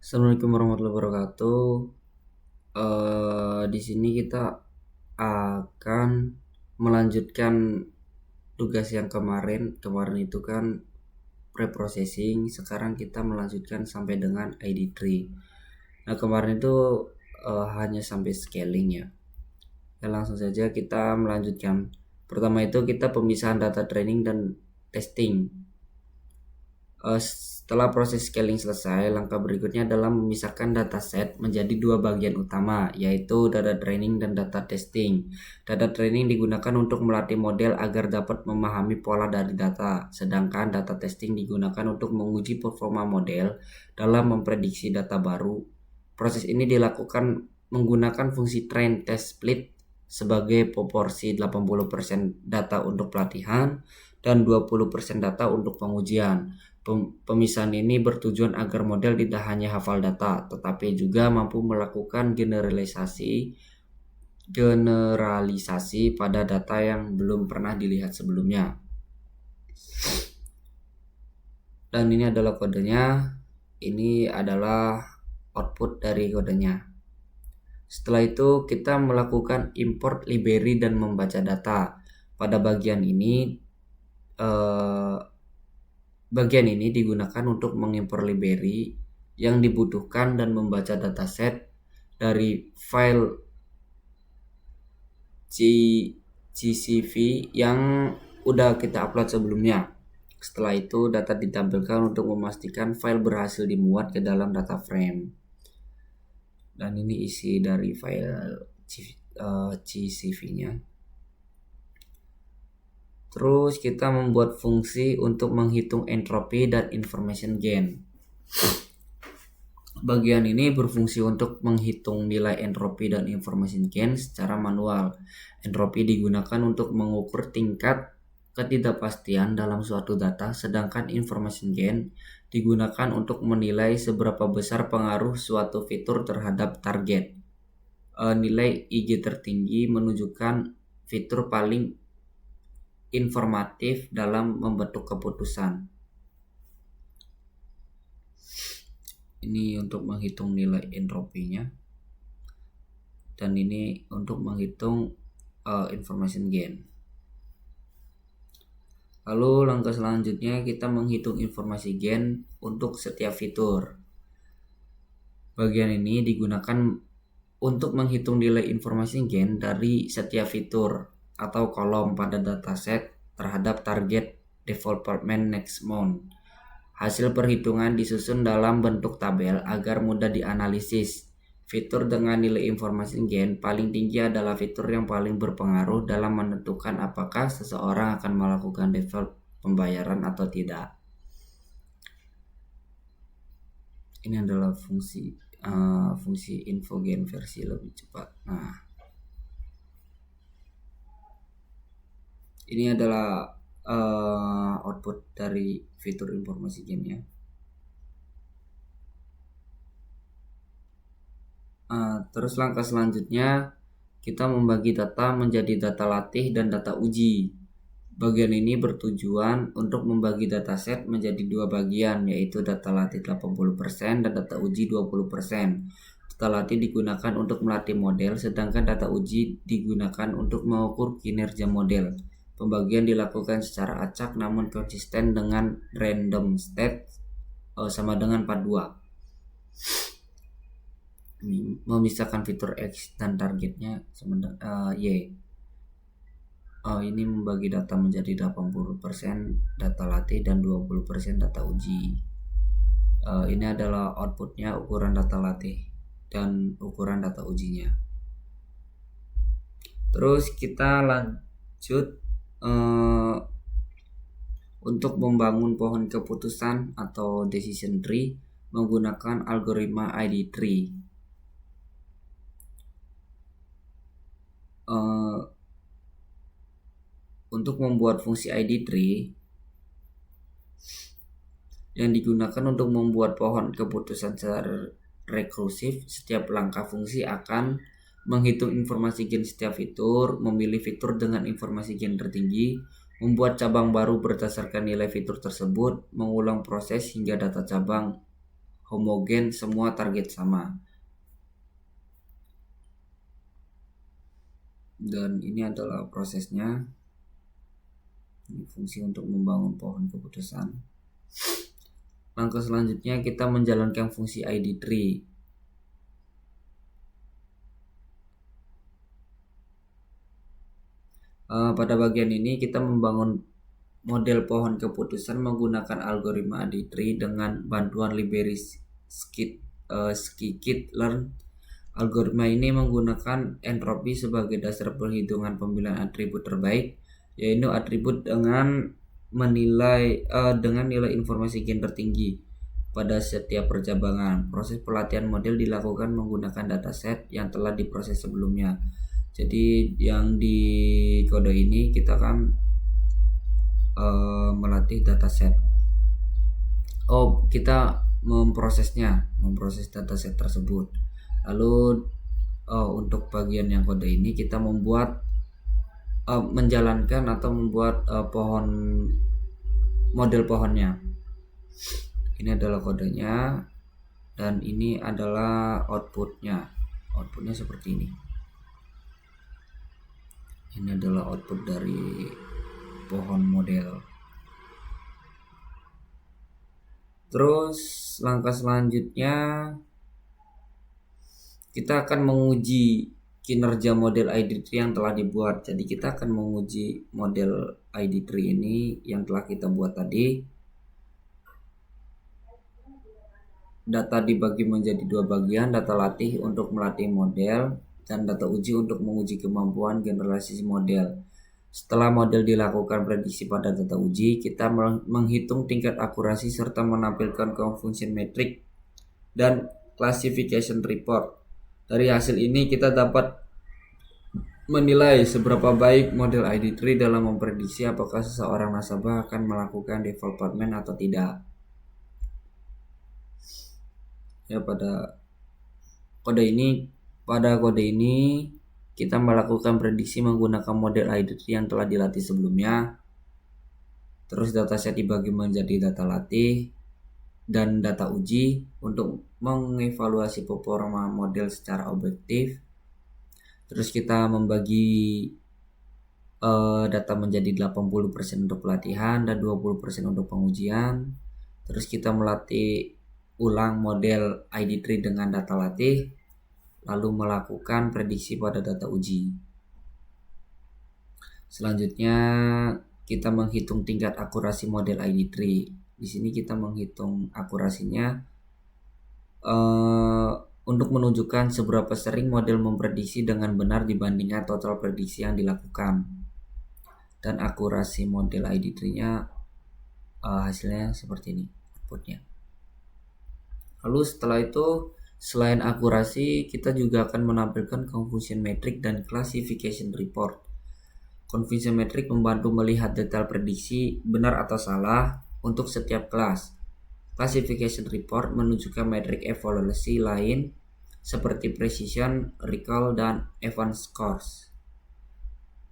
Assalamualaikum warahmatullahi wabarakatuh. Di sini kita akan melanjutkan tugas yang kemarin. Kemarin itu kan preprocessing. Sekarang kita melanjutkan sampai dengan ID tree. Nah, kemarin itu hanya sampai scaling ya. Langsung saja kita melanjutkan. Pertama itu kita pemisahan data training dan testing. Setelah proses scaling selesai, langkah berikutnya adalah memisahkan dataset menjadi dua bagian utama, yaitu data training dan data testing. Data training digunakan untuk melatih model agar dapat memahami pola dari data, sedangkan data testing digunakan untuk menguji performa model dalam memprediksi data baru. Proses ini dilakukan menggunakan fungsi train test split sebagai proporsi 80% data untuk pelatihan dan 20% data untuk pengujian. Pemisahan ini bertujuan agar model tidak hanya hafal data, tetapi juga mampu melakukan generalisasi pada data yang belum pernah dilihat sebelumnya. Dan ini adalah kodenya. Ini adalah output dari kodenya. Setelah itu kita melakukan import library dan membaca data. Pada bagian ini digunakan untuk mengimpor library yang dibutuhkan dan membaca dataset dari file CSV yang udah kita upload sebelumnya. Setelah itu data ditampilkan untuk memastikan file berhasil dimuat ke dalam data frame. Dan ini isi dari file CSV-nya. Terus kita membuat fungsi untuk menghitung entropi dan information gain. Bagian ini berfungsi untuk menghitung nilai entropi dan information gain secara manual. Entropi digunakan untuk mengukur tingkat ketidakpastian dalam suatu data, sedangkan information gain digunakan untuk menilai seberapa besar pengaruh suatu fitur terhadap target. Nilai IG tertinggi menunjukkan fitur paling informatif dalam membentuk keputusan. Ini untuk menghitung nilai entropinya, dan ini untuk menghitung information gain. Lalu langkah selanjutnya kita menghitung informasi gain untuk setiap fitur. Bagian ini digunakan untuk menghitung nilai informasi gain dari setiap fitur atau kolom pada dataset terhadap target development next month. Hasil perhitungan disusun dalam bentuk tabel agar mudah dianalisis. Fitur dengan nilai informasi gain paling tinggi adalah fitur yang paling berpengaruh dalam menentukan apakah seseorang akan melakukan default pembayaran atau tidak. Ini adalah fungsi info gain versi lebih cepat. Nah, ini adalah output dari fitur informasi gain ya. Terus langkah selanjutnya kita membagi data menjadi data latih dan data uji. Bagian ini bertujuan untuk membagi dataset menjadi dua bagian, yaitu data latih 80% dan data uji 20%. Data latih digunakan untuk melatih model, sedangkan data uji digunakan untuk mengukur kinerja model. Pembagian dilakukan secara acak namun konsisten dengan random state sama dengan 42. Memisahkan fitur X dan targetnya Y. Ini membagi data menjadi 80% data latih dan 20% data uji. Ini adalah outputnya, ukuran data latih dan ukuran data ujinya. Terus kita lanjut untuk membangun pohon keputusan atau decision tree menggunakan algoritma ID tree. Untuk membuat fungsi ID tree yang digunakan untuk membuat pohon keputusan secara rekursif, setiap langkah fungsi akan menghitung informasi gain setiap fitur, memilih fitur dengan informasi gain tertinggi, membuat cabang baru berdasarkan nilai fitur tersebut, mengulang proses hingga data cabang homogen, semua target sama. Dan ini adalah prosesnya. Ini fungsi untuk membangun pohon keputusan. Langkah selanjutnya kita menjalankan fungsi ID tree. Pada bagian ini kita membangun model pohon keputusan menggunakan algoritma ID tree dengan bantuan library scikit-learn. Algoritma ini menggunakan entropi sebagai dasar perhitungan pemilihan atribut terbaik, yaitu atribut dengan nilai informasi gen tertinggi pada setiap percabangan. Proses pelatihan model dilakukan menggunakan dataset yang telah diproses sebelumnya. Jadi yang di kode ini kita kan melatih dataset. Kita memproses dataset tersebut. Lalu untuk bagian yang kode ini kita menjalankan atau membuat model pohonnya. Ini adalah kodenya dan ini adalah outputnya. Outputnya seperti ini. Ini adalah output dari pohon model. Terus langkah selanjutnya kita akan menguji kinerja model ID tree yang telah dibuat. Jadi kita akan menguji model ID tree ini yang telah kita buat tadi. Data dibagi menjadi dua bagian, data latih untuk melatih model dan data uji untuk menguji kemampuan generalisasi model. Setelah model dilakukan prediksi pada data uji, kita menghitung tingkat akurasi serta menampilkan confusion metric dan classification report. Dari hasil ini kita dapat menilai seberapa baik model ID tree dalam memprediksi apakah seseorang nasabah akan melakukan development atau tidak. Ya, pada kode ini kita melakukan prediksi menggunakan model ID tree yang telah dilatih sebelumnya. Terus dataset dibagi menjadi data latih dan data uji untuk mengevaluasi performa model secara objektif. Terus kita membagi data menjadi 80% untuk pelatihan dan 20% untuk pengujian. Terus kita melatih ulang model ID tree dengan data latih, lalu melakukan prediksi pada data uji. Selanjutnya kita menghitung tingkat akurasi model ID tree. Di sini kita menghitung akurasinya untuk menunjukkan seberapa sering model memprediksi dengan benar dibandingkan total prediksi yang dilakukan. Dan akurasi model ID tree-nya hasilnya seperti ini outputnya. Lalu setelah itu, selain akurasi, kita juga akan menampilkan confusion metric dan classification report. Confusion metric membantu melihat detail prediksi benar atau salah untuk setiap kelas. Classification report menunjukkan metrik evaluasi lain seperti precision, recall, dan advanced scores.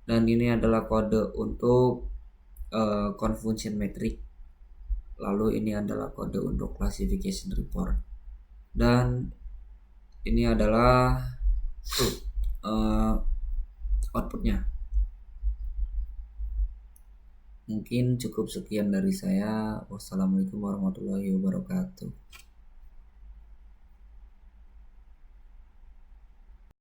Dan ini adalah kode untuk confusion metric. Lalu ini adalah kode untuk classification report. Dan ini adalah outputnya. Mungkin cukup sekian dari saya. Wassalamualaikum warahmatullahi wabarakatuh.